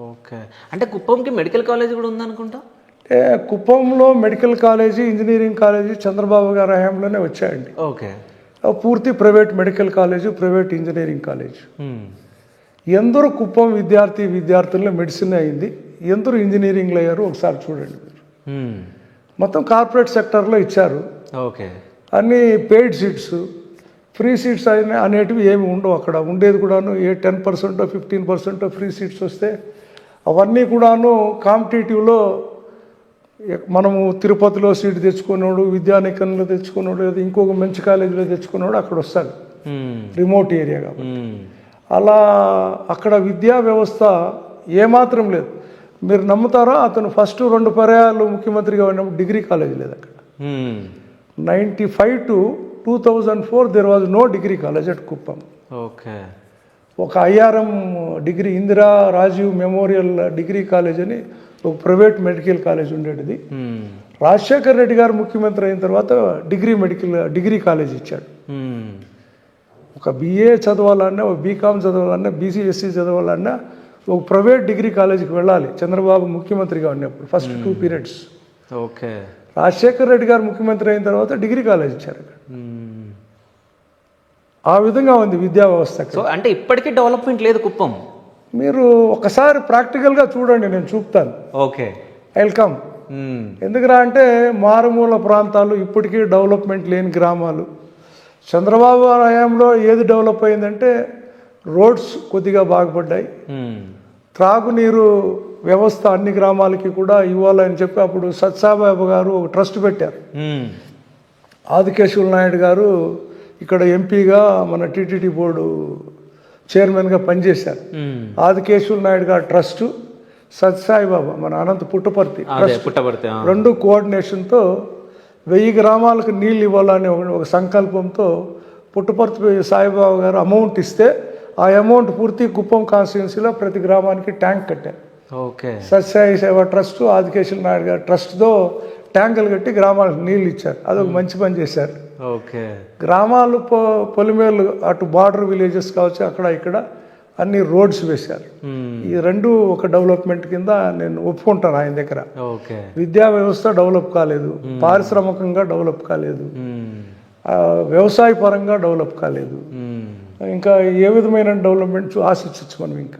Okay. అంటే కుప్పంకి medical college కూడా ఉందనుకుంటా? కుప్పంలో medical college, engineering college Chandrababu గారి హయాంలోనే వచ్చాయండి. ఓకే. పూర్తి private medical college, private engineering college. ఎందరూ కుప్పం విద్యార్థుల్లో మెడిసిన్ అయింది, ఎందరూ ఇంజనీరింగ్లో అయ్యారు ఒకసారి చూడండి మీరు. మొత్తం కార్పొరేట్ సెక్టర్లో ఇచ్చారు. ఓకే. అన్నీ పెయిడ్ సీట్స్, ఫ్రీ సీట్స్ అనేటివి ఏమి ఉండవు. అక్కడ ఉండేది కూడాను 10% 15% ఫ్రీ సీట్స్ వస్తే అవన్నీ కూడాను కాంపిటేటివ్లో మనము తిరుపతిలో సీట్ తెచ్చుకున్నాడు, విద్యానికేతన్లో తెచ్చుకున్నాడు, లేదా ఇంకొక మంచి కాలేజీలో తెచ్చుకున్నాడు అక్కడ వస్తాడు, రిమోట్ ఏరియా కాబట్టి. అలా అక్కడ విద్యా వ్యవస్థ ఏమాత్రం లేదు. మీరు నమ్ముతారా, అతను ఫస్ట్ 2 పర్యాయాలు ముఖ్యమంత్రిగా ఉన్నప్పుడు డిగ్రీ కాలేజ్ లేదు అక్కడ. 95 to 2004 there was no degree college at Kuppam. Okay. ఒక IRM degree, Indira Rajiv memorial degree college అని ఒక ప్రైవేట్ మెడికల్ కాలేజ్ ఉండేది. రాజశేఖర్ రెడ్డి గారు ముఖ్యమంత్రి అయిన తర్వాత డిగ్రీ కాలేజ్ ఇచ్చాడు. ఒక BA చదవాలన్నా, ఒక BCom చదవాలన్నా, BCSC చదవాలన్నా ఒక ప్రైవేట్ డిగ్రీ కాలేజీకి వెళ్ళాలి. చంద్రబాబు ముఖ్యమంత్రిగా ఉన్నప్పుడు first 2 periods. Okay. Rajasekhar Reddy గారు ముఖ్యమంత్రి అయిన తర్వాత డిగ్రీ కాలేజ్ ఇచ్చారు. ఆ విధంగా ఉంది విద్యా వ్యవస్థ. సో అంటే ఇప్పటికీ డెవలప్మెంట్ లేదు కుప్పం. మీరు ఒకసారి ప్రాక్టికల్గా చూడండి, నేను చూపుతాను. ఓకే. వెల్కమ్. ఎందుకురా అంటే మారుమూల ప్రాంతాలు, ఇప్పటికీ డెవలప్మెంట్ లేని గ్రామాలు. చంద్రబాబు హయాంలో ఏది డెవలప్ అయిందంటే రోడ్స్ కొద్దిగా బాగుపడ్డాయి, త్రాగునీరు వ్యవస్థ అన్ని గ్రామాలకి కూడా ఇవ్వాలని చెప్పి అప్పుడు సత్సాబాబు గారు ఒక ట్రస్ట్ పెట్టారు. ఆదికేశవులు నాయుడు గారు ఇక్కడ ఎంపీగా మన టీటీడీ బోర్డు చైర్మన్గా పనిచేశారు. ఆదికేశవులు నాయుడు గారు ట్రస్టు, సత్సాయిబాబా మన అనంత పుట్టపర్తి రెండు కోఆర్డినేషన్తో 1000 గ్రామాలకు నీళ్ళు ఇవ్వాలనే ఒక సంకల్పంతో పుట్టపర్తి సాయిబాబా గారు అమౌంట్ ఇస్తే ఆ అమౌంట్ పూర్తి కుప్పం కాన్స్టిట్యున్సీలో ప్రతి గ్రామానికి ట్యాంక్ కట్టారు. ఓకే. సత్యసాయి సేవా ట్రస్ట్, ఆదికేశవులు నాయుడు గారు ట్రస్ట్తో ట్యాంకులు కట్టి గ్రామాలకు నీళ్ళు ఇచ్చారు. అదొక మంచి పని చేశారు. ఓకే. గ్రామాలు పొలిమేర్లు, అటు బార్డర్ విలేజెస్ కావచ్చు, అక్కడ ఇక్కడ అన్ని రోడ్స్ వేశారు. ఈ రెండు ఒక డెవలప్మెంట్ కింద నేను ఒప్పుకుంటాను ఆయన దగ్గర. విద్యా వ్యవస్థ డెవలప్ కాలేదు, పారిశ్రామికంగా డెవలప్ కాలేదు, వ్యవసాయ పరంగా డెవలప్ కాలేదు. ఇంకా ఏ విధమైన డెవలప్మెంట్ ఆశించవచ్చు మనం ఇంకా.